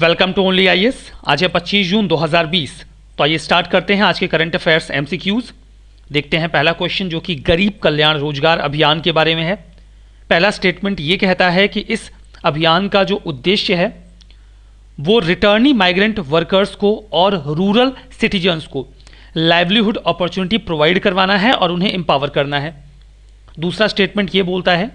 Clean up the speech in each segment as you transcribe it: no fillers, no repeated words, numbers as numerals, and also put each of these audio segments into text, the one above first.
Welcome to only IAS. आज है 25 जून 2020। तो आइए स्टार्ट करते हैं आज के करंट अफेयर्स एमसीक्यूज। देखते हैं पहला क्वेश्चन जो कि गरीब कल्याण रोजगार अभियान के बारे में है। पहला स्टेटमेंट ये कहता है कि इस अभियान का जो उद्देश्य है वो रिटर्नी माइग्रेंट वर्कर्स को और रूरल सिटीजन्स को लाइवलीहुड अपॉर्चुनिटी प्रोवाइड करवाना है और उन्हें एम्पावर करना है। दूसरा स्टेटमेंट ये बोलता है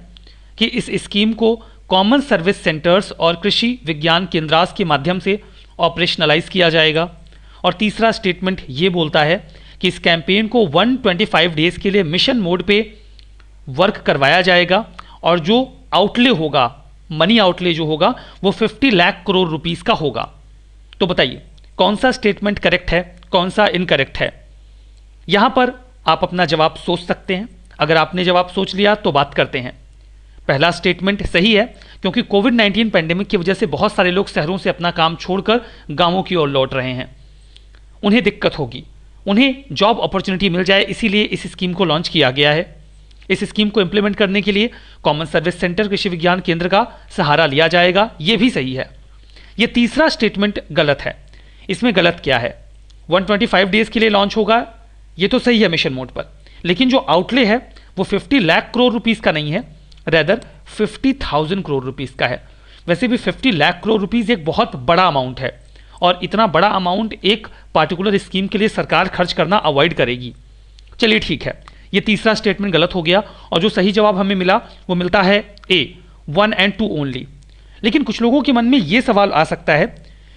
कि इस स्कीम को कॉमन सर्विस सेंटर्स और कृषि विज्ञान केंद्रास के माध्यम से ऑपरेशनलाइज किया जाएगा। और तीसरा स्टेटमेंट ये बोलता है कि इस कैंपेन को 125 डेज के लिए मिशन मोड पे वर्क करवाया जाएगा और जो आउटले होगा, मनी आउटले जो होगा वो 50 लाख करोड़ रुपीस का होगा। तो बताइए कौन सा स्टेटमेंट करेक्ट है, कौन सा इनकरेक्ट है। यहां पर आप अपना जवाब सोच सकते हैं। अगर आपने जवाब सोच लिया तो बात करते हैं। पहला स्टेटमेंट सही है क्योंकि कोविड-19 पैंडेमिक की वजह से बहुत सारे लोग शहरों से अपना काम छोड़कर गांवों की ओर लौट रहे हैं। उन्हें दिक्कत होगी, उन्हें जॉब अपॉर्चुनिटी मिल जाए, इसीलिए इस स्कीम को लॉन्च किया गया है। इस स्कीम को इंप्लीमेंट करने के लिए कॉमन सर्विस सेंटर कृषि विज्ञान केंद्र का सहारा लिया जाएगा। यह भी सही है। यह तीसरा स्टेटमेंट गलत है। इसमें गलत क्या है? 125 डेज के लिए लॉन्च होगा, यह तो सही है मिशन मोड पर, लेकिन जो आउटले है वो 50 लाख करोड़ रुपीस का नहीं है, रेदर 50,000 करोड़ रुपीस का है। वैसे भी 50 लाख करोड़ रुपीस एक बहुत बड़ा अमाउंट है और इतना बड़ा अमाउंट एक पार्टिकुलर स्कीम के लिए सरकार खर्च करना अवॉइड करेगी। चलिए ठीक है, ये तीसरा स्टेटमेंट गलत हो गया और जो सही जवाब हमें मिला वो मिलता है ए, 1 and 2 ओनली। लेकिन कुछ लोगों के मन में ये सवाल आ सकता है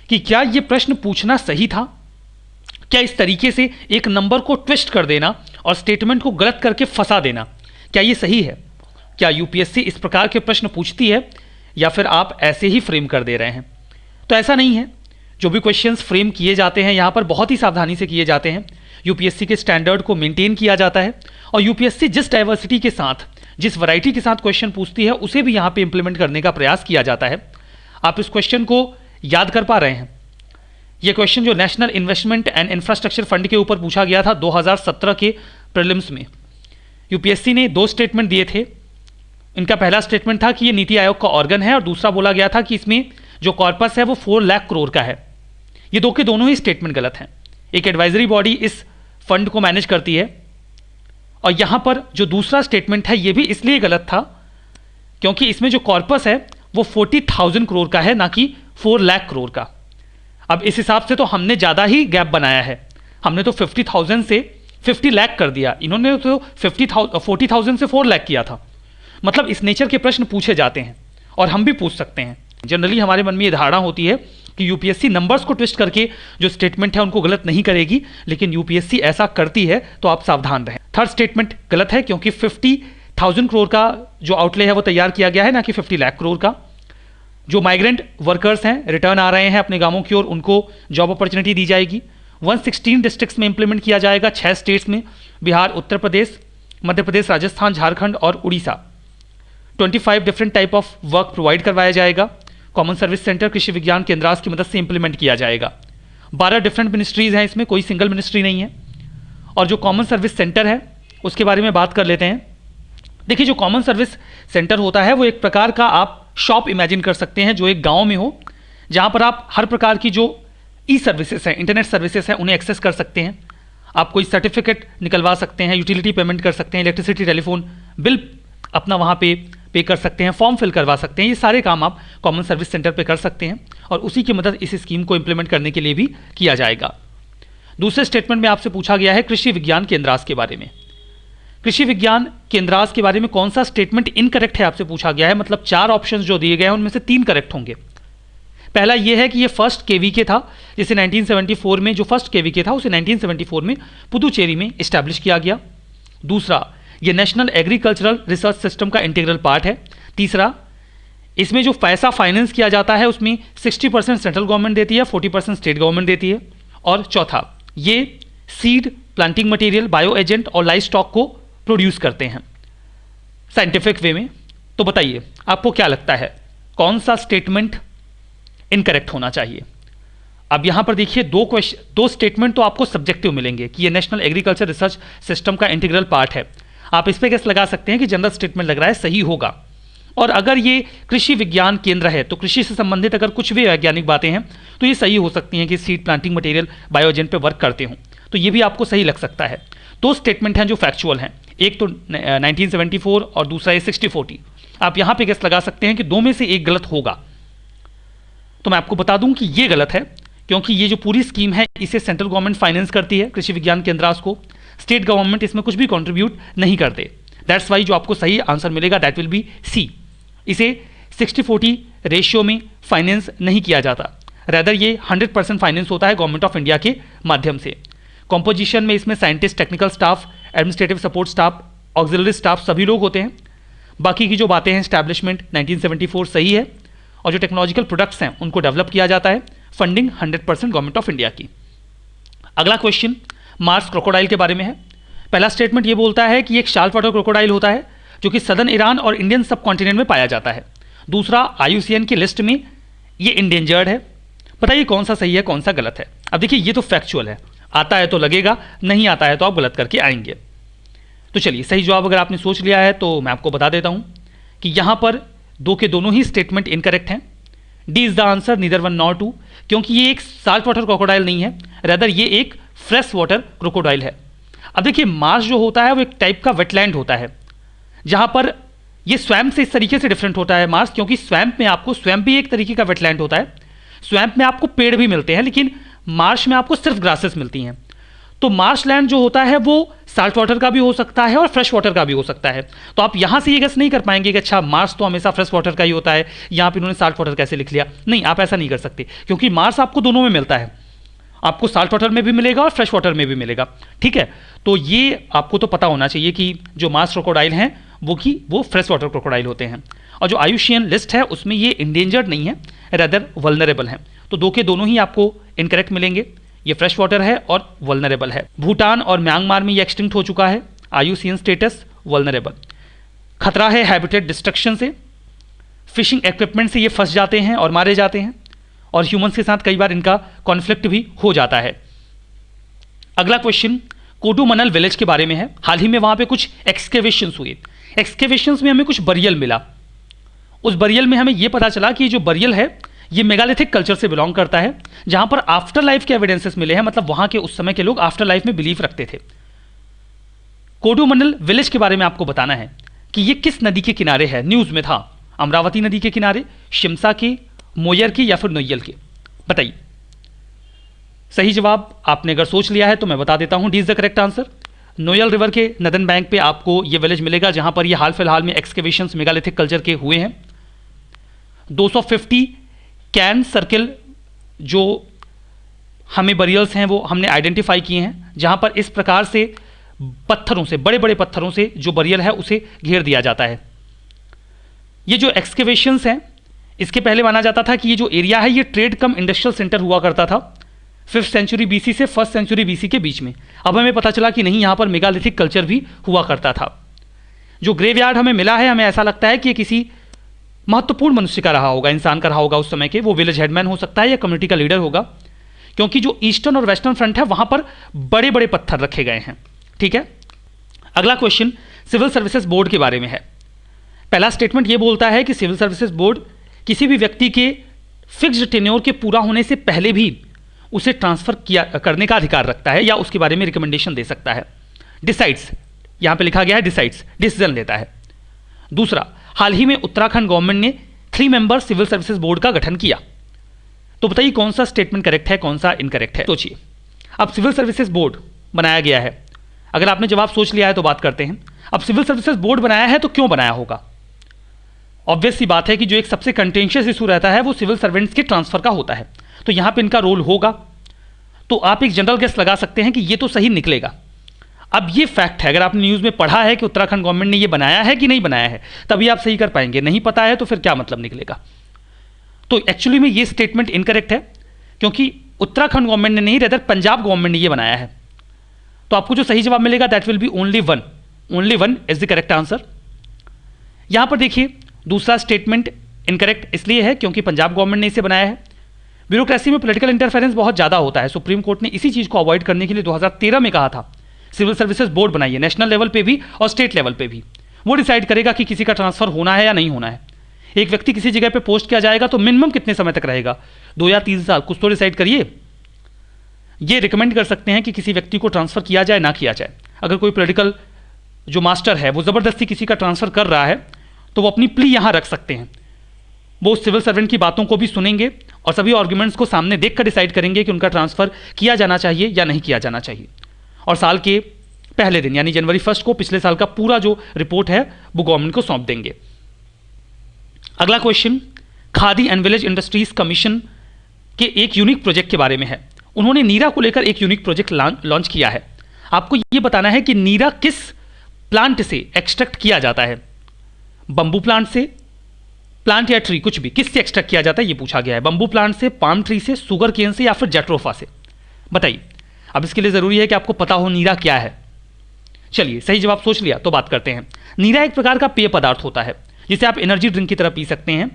कि क्या ये प्रश्न पूछना सही था? क्या इस तरीके से एक नंबर को ट्विस्ट कर देना और स्टेटमेंट को गलत करके फंसा देना, क्या ये सही है? क्या यूपीएससी इस प्रकार के प्रश्न पूछती है या फिर आप ऐसे ही फ्रेम कर दे रहे हैं? तो ऐसा नहीं है। जो भी क्वेश्चंस फ्रेम किए जाते हैं यहाँ पर बहुत ही सावधानी से किए जाते हैं। यूपीएससी के स्टैंडर्ड को मेंटेन किया जाता है और यूपीएससी जिस डाइवर्सिटी के साथ, जिस वैरायटी के साथ क्वेश्चन पूछती है उसे भी यहाँ पे इंप्लीमेंट करने का प्रयास किया जाता है। आप इस क्वेश्चन को याद कर पा रहे हैं? यह क्वेश्चन जो national investment and infrastructure fund के ऊपर पूछा गया था 2017 के प्रीलिम्स में। यूपीएससी ने 2 स्टेटमेंट दिए थे। इनका पहला स्टेटमेंट था कि ये नीति आयोग का ऑर्गन है और दूसरा बोला गया था कि इसमें जो कॉर्पस है वो 4 लाख करोड़ का है। ये दो के दोनों ही स्टेटमेंट गलत हैं। एक एडवाइजरी बॉडी इस फंड को मैनेज करती है और यहां पर जो दूसरा स्टेटमेंट है ये भी इसलिए गलत था क्योंकि इसमें जो कॉर्पस है वो 40,000 करोड़ का है, ना कि 4 लाख करोड़ का। अब इस हिसाब से तो हमने ज़्यादा ही गैप बनाया है। हमने तो 50,000 से 50 लाख कर दिया, इन्होंने तो 40,000 से 4 लाख किया था। मतलब इस नेचर के प्रश्न पूछे जाते हैं और हम भी पूछ सकते हैं। जनरली हमारे मन में ये धारणा होती है कि यूपीएससी नंबर्स को ट्विस्ट करके जो स्टेटमेंट है उनको गलत नहीं करेगी, लेकिन यूपीएससी ऐसा करती है तो आप सावधान रहें। थर्ड स्टेटमेंट गलत है क्योंकि 50,000 करोड़ का जो आउटले है वो तैयार किया गया है, ना कि 50 लाख करोड़ का। जो माइग्रेंट वर्कर्स हैं, रिटर्न आ रहे हैं अपने गांवों की ओर, उनको जॉब अपॉर्चुनिटी दी जाएगी। 116 डिस्ट्रिक्ट्स में इंप्लीमेंट किया जाएगा, 6 स्टेट्स में, बिहार, उत्तर प्रदेश, मध्य प्रदेश, राजस्थान, झारखंड और Orissa. 25 different type of work provide करवाया जाएगा। कॉमन सर्विस सेंटर कृषि विज्ञान केंद्रास की मदद से इंप्लीमेंट किया जाएगा। 12 डिफरेंट मिनिस्ट्रीज हैं, इसमें कोई सिंगल मिनिस्ट्री नहीं है। और जो कॉमन सर्विस सेंटर है उसके बारे में बात कर लेते हैं। देखिए, जो कॉमन सर्विस सेंटर होता है वो एक प्रकार का आप शॉप इमेजिन कर सकते हैं जो एक गांव में हो, जहां पर आप हर प्रकार की जो ई सर्विसेज हैं, इंटरनेट सर्विसेज हैं, उन्हें एक्सेस कर सकते हैं। आप कोई सर्टिफिकेट निकलवा सकते हैं, यूटिलिटी पेमेंट कर सकते हैं, इलेक्ट्रिसिटी, टेलीफोन बिल अपना वहाँ पे कर सकते हैं, फॉर्म फिल करवा सकते हैं। ये सारे काम आप कॉमन सर्विस सेंटर पे कर सकते हैं और उसी की मदद इस स्कीम को इंप्लीमेंट करने के लिए भी किया जाएगा। दूसरे स्टेटमेंट में आपसे पूछा गया है कृषि विज्ञान केंद्रास के बारे में। कृषि विज्ञान केंद्रास के बारे में कौन सा स्टेटमेंट इनकरेक्ट है आपसे पूछा गया है। मतलब 4 ऑप्शंस जो दिए गए हैं उनमें से 3 करेक्ट होंगे। पहला यह है कि ये फर्स्ट केवीके था, जिसे 1974 में, जो फर्स्ट केवीके था उसे 1974 में पुदुचेरी में इस्टेब्लिश किया गया। दूसरा, ये नेशनल एग्रीकल्चरल रिसर्च सिस्टम का इंटीग्रल पार्ट है। तीसरा, इसमें जो पैसा फाइनेंस किया जाता है उसमें 60% सेंट्रल गवर्नमेंट देती है, 40% स्टेट गवर्नमेंट देती है। और चौथा, ये seed, planting material, bio agent और लाइव स्टॉक को प्रोड्यूस करते हैं साइंटिफिक वे में। तो बताइए आपको क्या लगता है कौन सा स्टेटमेंट इनकरेक्ट होना चाहिए? अब यहां पर देखिए, दो स्टेटमेंट तो आपको सब्जेक्टिव मिलेंगे कि ये नेशनल एग्रीकल्चर रिसर्च सिस्टम का इंटीग्रल पार्ट है। आप इस पे गेस लगा सकते हैं कि जनरल स्टेटमेंट लग रहा है, सही होगा। और अगर ये कृषि विज्ञान केंद्र है तो कृषि से संबंधित अगर कुछ भी वैज्ञानिक बातें हैं तो ये सही हो सकती हैं कि सीड प्लांटिंग मटेरियल बायोजेन पे वर्क करते हों, तो ये भी आपको सही लग सकता है। दो स्टेटमेंट हैं जो फैक्चुअल हैं, एक तो 1974 और दूसरा है 60-40। आप यहाँ पे गेस लगा सकते हैं कि दो में से एक गलत होगा। तो मैं आपको बता दूं कि ये गलत है, क्योंकि ये जो पूरी स्कीम है इसे सेंट्रल गवर्नमेंट फाइनेंस करती है, कृषि विज्ञान केंद्रास को, स्टेट गवर्नमेंट इसमें कुछ भी कंट्रीब्यूट नहीं करते। दैट्स वाई जो आपको सही आंसर मिलेगा दैट विल बी सी। इसे 60-40 रेशियो में फाइनेंस नहीं किया जाता, रैदर ये 100% फाइनेंस होता है गवर्नमेंट ऑफ इंडिया के माध्यम से। कॉम्पोजिशन में इसमें scientist, technical staff, administrative support staff, auxiliary staff सभी लोग होते हैं। बाकी की जो बातें हैं, स्टैब्लिशमेंट 1974 सही है, और जो टेक्नोलॉजिकल प्रोडक्ट्स हैं उनको डेवलप किया जाता है, फंडिंग 100% गवर्नमेंट ऑफ इंडिया की। अगला क्वेश्चन मार्स क्रोकोडाइल के बारे में है। पहला स्टेटमेंट ये बोलता है कि एक शाल्ट वाटर क्रोकोडाइल होता है जो कि सदर्न ईरान और इंडियन सब कॉन्टिनेंट में पाया जाता है। दूसरा, IUCN की लिस्ट में ये इंडेंजर्ड है। बताइए कौन सा सही है कौन सा गलत है। अब देखिए ये तो फैक्चुअल है, आता है तो लगेगा, नहीं आता है तो आप गलत करके आएंगे। तो चलिए सही जवाब अगर आपने सोच लिया है तो मैं आपको बता देता हूं कि यहां पर दो के दोनों ही स्टेटमेंट इनकरेक्ट हैं। D is the answer, neither one nor two, क्योंकि ये एक साल्ट वाटर क्रोकोडाइल नहीं है, रैदर ये एक फ्रेश वाटर क्रोकोडाइल है। अब देखिए मार्स जो होता है वो एक टाइप का वेटलैंड होता है, जहां पर ये स्वैम्प से इस तरीके से डिफरेंट होता है मार्स, क्योंकि स्वैम्प में आपको, स्वैम्प भी एक तरीके का वेटलैंड होता है, स्वैम्प में आपको पेड़ भी मिलते हैं, लेकिन मार्श में आपको सिर्फ ग्रासेस मिलती हैं। तो मार्श लैंड जो होता है वो साल्ट वाटर का भी हो सकता है और फ्रेश वाटर का भी हो सकता है। तो आप यहां से ये गेस नहीं कर पाएंगे कि अच्छा मार्स तो हमेशा फ्रेश वाटर का ही होता है, यहां पे इन्होंने साल्ट वाटर कैसे लिख लिया। नहीं, आप ऐसा नहीं कर सकते, क्योंकि मार्स आपको दोनों में मिलता है, आपको साल्ट वाटर में भी मिलेगा और फ्रेश वाटर में भी मिलेगा। ठीक है, तो ये आपको तो पता होना चाहिए कि जो मार्स क्रोकोडाइल हैं वो फ्रेश वाटर क्रोकोडाइल होते हैं, और जो IUCN लिस्ट है उसमें ये इंडेंजर्ड नहीं है, रैदर वल्नरेबल हैं। तो दो के दोनों ही आपको इनकरेक्ट मिलेंगे, ये फ्रेश वाटर है और वल्नरेबल है। भूटान और म्यांमार में ये एक्सटिंक्ट हो चुका है, IUCN स्टेटस वल्नरेबल। खतरा है हैबिटेट डिस्ट्रक्शन से, फिशिंग इक्विपमेंट से ये फंस जाते हैं और मारे जाते हैं, और ह्यूमंस के साथ कई बार इनका कॉन्फ्लिक्ट भी हो जाता है। अगला क्वेश्चन कोडुमनल विलेज के बारे में है। हाल ही में वहां पे कुछ एक्सकेवेशंस हुए, एक्सकेवेशंस में हमें कुछ बरियल मिला। उस बरियल में हमें यह पता चला कि जो बरियल है ये मेगालिथिक कल्चर से बिलोंग करता है, जहां पर आफ्टर लाइफ के एविडेंसेस मिले हैं, मतलब वहां के उस समय के लोग आफ्टर लाइफ में बिलीव रखते थे। कोडुमनल विलेज के बारे में आपको बताना है कि ये किस नदी के किनारे है। न्यूज में था अमरावती नदी के किनारे, शिमसा के, मोयर के, या फिर नोयल के। बताइए सही जवाब आपने अगर सोच लिया है तो मैं बता देता हूं, D is the correct answer. Nile river के नदन बैंक पे आपको ये विलेज मिलेगा, जहां पर ये हाल फिलहाल में एक्सकेवेशंस मेगालिथिक कल्चर के हुए हैं। 250 कैन सर्किल जो हमें बरियल्स हैं वो हमने आइडेंटिफाई किए हैं, जहां पर इस प्रकार से पत्थरों से, बड़े बड़े पत्थरों से जो बरियल है उसे घेर दिया जाता है। ये जो एक्सकेवेशंस हैं, इसके पहले माना जाता था कि ये जो एरिया है ये ट्रेड कम इंडस्ट्रियल सेंटर हुआ करता था 5th सेंचुरी BC से 1st सेंचुरी BC के बीच में। अब हमें पता चला कि नहीं, यहाँ पर मेगालिथिक कल्चर भी हुआ करता था। जो ग्रेवयार्ड हमें मिला है, हमें ऐसा लगता है कि किसी महत्वपूर्ण मनुष्य का रहा होगा, इंसान का रहा होगा उस समय के, वो विलेज हेडमैन हो सकता है या कम्युनिटी का लीडर होगा, क्योंकि जो ईस्टर्न और वेस्टर्न फ्रंट है वहां पर बड़े बड़े पत्थर रखे गए हैं। ठीक है, अगला क्वेश्चन सिविल सर्विसेज बोर्ड के बारे में है। पहला स्टेटमेंट ये बोलता है कि सिविल सर्विसेज बोर्ड किसी भी व्यक्ति के फिक्स्ड टेन्योर के पूरा होने से पहले भी उसे ट्रांसफर करने का अधिकार रखता है या उसके बारे में रिकमेंडेशन दे सकता है। डिसाइड्स, यहां पे लिखा गया है डिसाइड्स, डिसीजन लेता है। दूसरा, हाल ही में उत्तराखंड गवर्नमेंट ने 3 मेंबर सिविल सर्विसेज बोर्ड का गठन किया। तो बताइए कौन सा स्टेटमेंट करेक्ट है कौन सा इनकरेक्ट है। सोचिए, अब सिविल सर्विसेज बोर्ड बनाया गया है, अगर आपने जवाब सोच लिया है तो बात करते हैं। अब सिविल सर्विसेज बोर्ड बनाया है तो क्यों बनाया होगा। ऑब्वियस सी बात है कि जो एक सबसे कंटेंशियस इशू रहता है वो सिविल सर्वेंट्स के ट्रांसफर का होता है, तो यहां पे इनका रोल होगा। तो आप एक जनरल गेस लगा सकते हैं कि ये तो सही निकलेगा। अब ये फैक्ट है, अगर आपने न्यूज़ में पढ़ा है कि उत्तराखंड गवर्नमेंट ने ये बनाया है कि नहीं बनाया है, तभी आप सही कर पाएंगे। नहीं पता है तो फिर क्या मतलब निकलेगा। तो एक्चुअली में ये स्टेटमेंट इनकरेक्ट है, क्योंकि उत्तराखंड गवर्नमेंट ने नहीं, रेदर पंजाब गवर्नमेंट ने ये बनाया है। तो आपको जो सही जवाब मिलेगा that will be only one is the correct answer. यहां पर देखिए दूसरा स्टेटमेंट इनकरेक्ट इसलिए है क्योंकि पंजाब गवर्नमेंट ने इसे बनाया है। ब्यूरोक्रेसी में पॉलिटिकल इंटरफेरेंस बहुत ज़्यादा होता है। सुप्रीम कोर्ट ने इसी चीज़ को अवॉइड करने के लिए 2013 में कहा था सिविल सर्विसेज बोर्ड बनाइए, नेशनल लेवल पे भी और स्टेट लेवल पे भी। वो डिसाइड करेगा कि किसी का ट्रांसफर होना है या नहीं होना है। एक व्यक्ति किसी जगह पे पोस्ट किया जाएगा तो मिनिमम कितने समय तक रहेगा, 2 या 3 साल, कुछ तो डिसाइड करिए। ये रिकमेंड कर सकते हैं कि किसी व्यक्ति को ट्रांसफर किया जाए ना किया जाए। अगर कोई पॉलिटिकल जो मास्टर है वो ज़बरदस्ती किसी का ट्रांसफर कर रहा है तो वो अपनी प्ली यहाँ रख सकते हैं। वो सिविल सर्वेंट की बातों को भी सुनेंगे और सभी आर्ग्यूमेंट्स को सामने देख कर डिसाइड करेंगे कि उनका ट्रांसफर किया जाना चाहिए या नहीं किया जाना चाहिए। और साल के पहले दिन यानी जनवरी 1 को पिछले साल का पूरा जो रिपोर्ट है वो गवर्नमेंट को सौंप देंगे। अगला question khadi and village industries commission के एक यूनिक प्रोजेक्ट के बारे में है। उन्होंने नीरा को लेकर एक यूनिक प्रोजेक्ट लॉन्च किया है। आपको ये बताना है कि नीरा किस प्लांट से एक्सट्रैक्ट किया जाता है। बंबू प्लांट से, प्लांट या ट्री, कुछ भी, किससे एक्सट्रैक्ट किया जाता है ये पूछा गया है। बंबू प्लांट से, पाम ट्री से, सुगर केन से या फिर जट्रोफा से, बताइए। अब इसके लिए जरूरी है कि आपको पता हो नीरा क्या है। चलिए, सही जवाब सोच लिया तो बात करते हैं। नीरा एक प्रकार का पेय पदार्थ होता है जिसे आप एनर्जी ड्रिंक की तरह पी सकते हैं,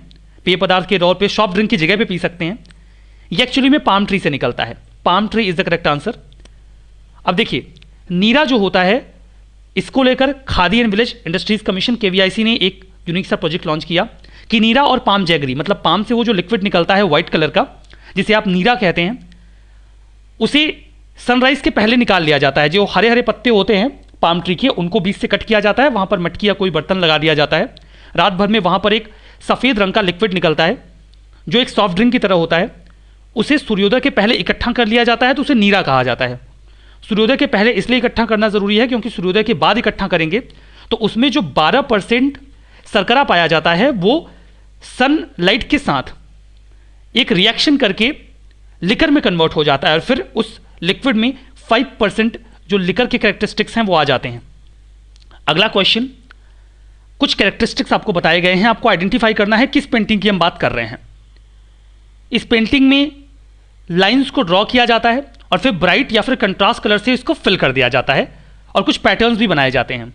पेय पदार्थ के तौर पे सॉफ्ट ड्रिंक की जगह पे पी सकते हैं। ये एक्चुअली में पाम ट्री से निकलता है। Palm tree is the correct answer. अब देखिए, नीरा जो होता है इसको लेकर khadi and village industries commission KVIC ने एक यूनिक सा प्रोजेक्ट लॉन्च किया कि नीरा और पाम जैगरी, मतलब पाम से वो जो लिक्विड निकलता है व्हाइट कलर का जिसे आप नीरा कहते हैं, उसे सनराइज के पहले निकाल लिया जाता है। जो हरे हरे पत्ते होते हैं पाम ट्री के, उनको बीच से कट किया जाता है, वहां पर मटकी या कोई बर्तन लगा दिया जाता है। रात भर में वहां पर एक सफेद रंग का लिक्विड निकलता है जो एक सॉफ्ट ड्रिंक की तरह होता है। उसे सूर्योदय के पहले इकट्ठा कर लिया जाता है तो उसे नीरा कहा जाता है। सूर्योदय के पहले इसलिए इकट्ठा करना जरूरी है क्योंकि सूर्योदय के बाद इकट्ठा करेंगे तो उसमें जो 12% शर्करा पाया जाता है वो सनलाइट के साथ एक रिएक्शन करके लिकर में कन्वर्ट हो जाता है और फिर उस लिक्विड में 5% जो लिकर के कैरेक्टरिस्टिक्स हैं वो आ जाते हैं। अगला क्वेश्चन, कुछ कैरेक्टरिस्टिक्स आपको बताए गए हैं, आपको आइडेंटिफाई करना है किस पेंटिंग की हम बात कर रहे हैं। इस पेंटिंग में लाइंस को ड्रॉ किया जाता है और फिर ब्राइट या फिर कंट्रास्ट कलर से इसको फिल कर दिया जाता है और कुछ पैटर्न्स भी बनाए जाते हैं।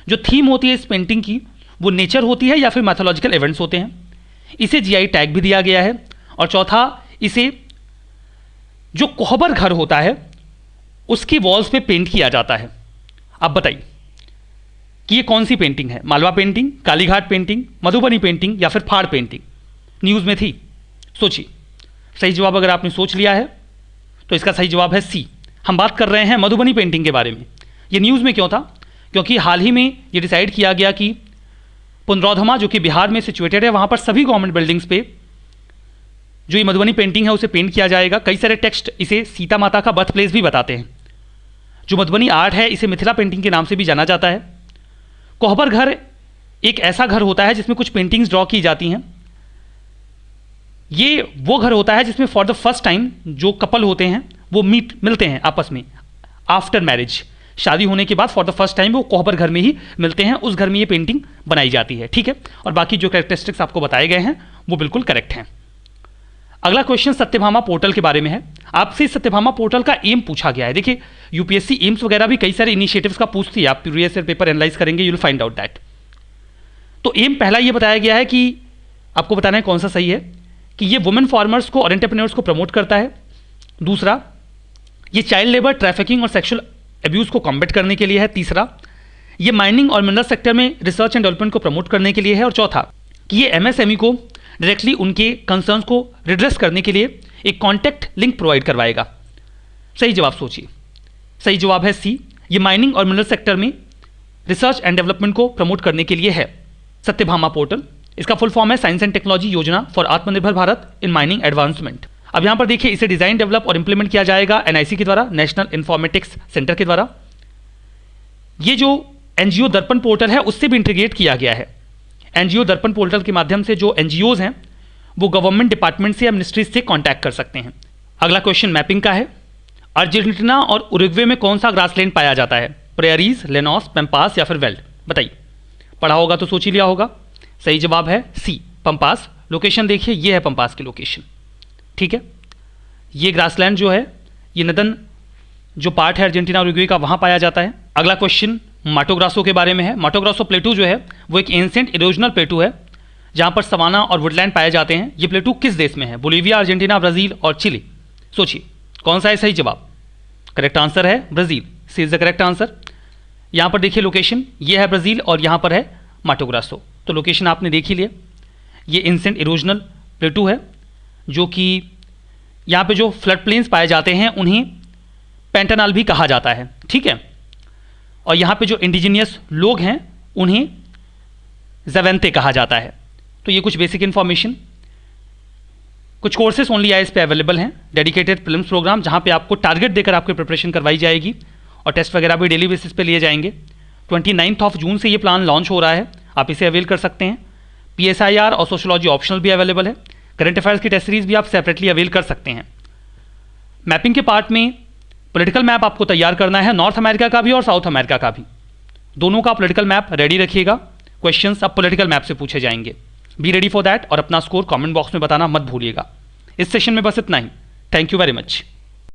जो थीम होती है इस पेंटिंग की वो नेचर होती है या फिर मैथोलॉजिकल इवेंट्स होते हैं। इसे जीआई टैग भी दिया गया है। और चौथा, इसे जो कोहबर घर होता है उसकी वॉल्स पे पेंट किया जाता है। अब बताइए कि ये कौन सी पेंटिंग है। Malwa painting, Kalighat painting, Madhubani painting या फिर फाड़ पेंटिंग। न्यूज़ में थी, सोचिए। सही जवाब अगर आपने सोच लिया है तो इसका सही जवाब है सी। हम बात कर रहे हैं मधुबनी पेंटिंग के बारे में। ये न्यूज़ में क्यों था? क्योंकि हाल ही में ये डिसाइड किया गया कि पुनरौधमा जो कि बिहार में सिचुएटेड है, वहाँ पर सभी गवर्नमेंट बिल्डिंग्स पे जो ये मधुबनी पेंटिंग है उसे पेंट किया जाएगा। कई सारे टेक्स्ट इसे सीता माता का बर्थ प्लेस भी बताते हैं। जो मधुबनी आर्ट है इसे मिथिला पेंटिंग के नाम से भी जाना जाता है। कोहबर घर एक ऐसा घर होता है जिसमें कुछ पेंटिंग्स ड्रॉ की जाती हैं। ये वो घर होता है जिसमें फॉर द फर्स्ट टाइम जो कपल होते हैं वो मिलते हैं आपस में आफ्टर मैरिज। शादी होने के बाद फॉर द फर्स्ट टाइम वो कोहबर घर में ही मिलते हैं, उस घर में ये पेंटिंग बनाई जाती है। ठीक है, और बाकी जो कैरेक्टरिस्टिक्स आपको बताए गए हैं वो बिल्कुल करेक्ट हैं। अगला क्वेश्चन सत्यभामा पोर्टल के बारे में है। आपसे सत्यभामा पोर्टल का एम पूछा गया है। देखिए, यूपीएससी एम्स वगैरह भी कई सारे इनिशिएटिव्स का पूछती है। आप प्रीवियस ईयर पेपर एनालाइज करेंगे, you will find out that. तो एम पहला ये बताया गया है कि आपको बताना है कौन सा सही है, कि ये वुमेन फार्मर्स को और एंटरप्रेन्योर्स को प्रमोट करता है। दूसरा, ये चाइल्ड लेबर, ट्रैफिकिंग और सेक्सुअल अब्यूज को कॉम्बैट करने के लिए है। तीसरा, ये माइनिंग और मिनरल सेक्टर में रिसर्च एंड डेवलपमेंट को प्रमोट करने के लिए है। और चौथा, कि ये एमएसएमई को डायरेक्टली उनके कंसर्न्स को रिड्रेस करने के लिए एक कॉन्टैक्ट लिंक प्रोवाइड करवाएगा। सही जवाब सोचिए। सही जवाब है सी, ये माइनिंग और मिनरल सेक्टर में रिसर्च एंड डेवलपमेंट को प्रमोट करने के लिए है सत्यभामा पोर्टल। इसका फुल फॉर्म है साइंस एंड टेक्नोलॉजी योजना फॉर आत्मनिर्भर भारत इन माइनिंग एडवांसमेंट। अब यहाँ पर देखिए, इसे डिजाइन, डेवलप और इंप्लीमेंट किया जाएगा एनआईसी के द्वारा, नेशनल इंफॉर्मेटिक्स सेंटर के द्वारा। ये जो एनजीओ दर्पण पोर्टल है उससे भी इंटीग्रेट किया गया है। एनजीओ दर्पण पोर्टल के माध्यम से जो एनजीओज हैं वो गवर्नमेंट डिपार्टमेंट से या मिनिस्ट्रीज से कॉन्टैक्ट कर सकते हैं। अगला क्वेश्चन मैपिंग का है। अर्जेंटीना और उरुग्वे में कौन सा ग्रासलैंड पाया जाता है? प्रेयरीज, लेनोस, पेम्पास या फिर वेल्ड? बताइए। पढ़ा होगा तो सोच ही लिया होगा। सही जवाब है सी, पंपास। लोकेशन देखिए, ये है पंपास की लोकेशन। ठीक है, ये ग्रासलैंड जो है ये नदन जो पार्ट है अर्जेंटीना और उरुग्वे का वहाँ पाया जाता है। अगला क्वेश्चन माटो ग्रासो के बारे में है। माटो ग्रासो प्लेटू जो है वो एक एंशिएंट इरोजनल प्लेटू है जहाँ पर सवाना और वुडलैंड पाए जाते हैं। ये प्लेटू किस देश में है? बोलीविया, अर्जेंटीना, ब्राज़ील और चिली। सोचिए कौन सा है सही जवाब। करेक्ट आंसर है Brazil. C is the correct answer. यहाँ पर देखिए लोकेशन, ये है ब्राज़ील और यहाँ पर है माटो ग्रासो। तो लोकेशन आपने देख ही लिया। ये इंसेंट इरोजनल प्लेटू है, जो कि यहाँ पे जो फ्लड प्लेन्स पाए जाते हैं उन्हें पेंटानाल भी कहा जाता है, ठीक है। और यहाँ पे जो इंडिजिनियस लोग हैं उन्हें ज़वेंते कहा जाता है। तो ये कुछ बेसिक इन्फॉर्मेशन। कुछ कोर्सेस ओनली आईएएस पे अवेलेबल हैं, डेडिकेटेड प्रीलिम्स प्रोग्राम, जहाँ पे आपको टारगेट देकर आपकी प्रिपरेशन करवाई जाएगी और टेस्ट वगैरह भी डेली बेसिस पे लिए जाएंगे। 29 जून से ये प्लान लॉन्च हो रहा है, आप इसे अवेल कर सकते हैं। PSIR और सोशोलॉजी ऑप्शनल भी अवेलेबल है। करंट अफेयर्स की टेस्ट सीरीज भी आप सेपरेटली अवेल कर सकते हैं। मैपिंग के पार्ट में पॉलिटिकल मैप आपको तैयार करना है, नॉर्थ अमेरिका का भी और साउथ अमेरिका का भी, दोनों का पॉलिटिकल मैप रेडी रखिएगा। क्वेश्चंस अब पॉलिटिकल मैप से पूछे जाएंगे। बी रेडी फॉर दैट और अपना स्कोर कमेंट बॉक्स में बताना मत भूलिएगा। इस सेशन में बस इतना ही। Thank you very much.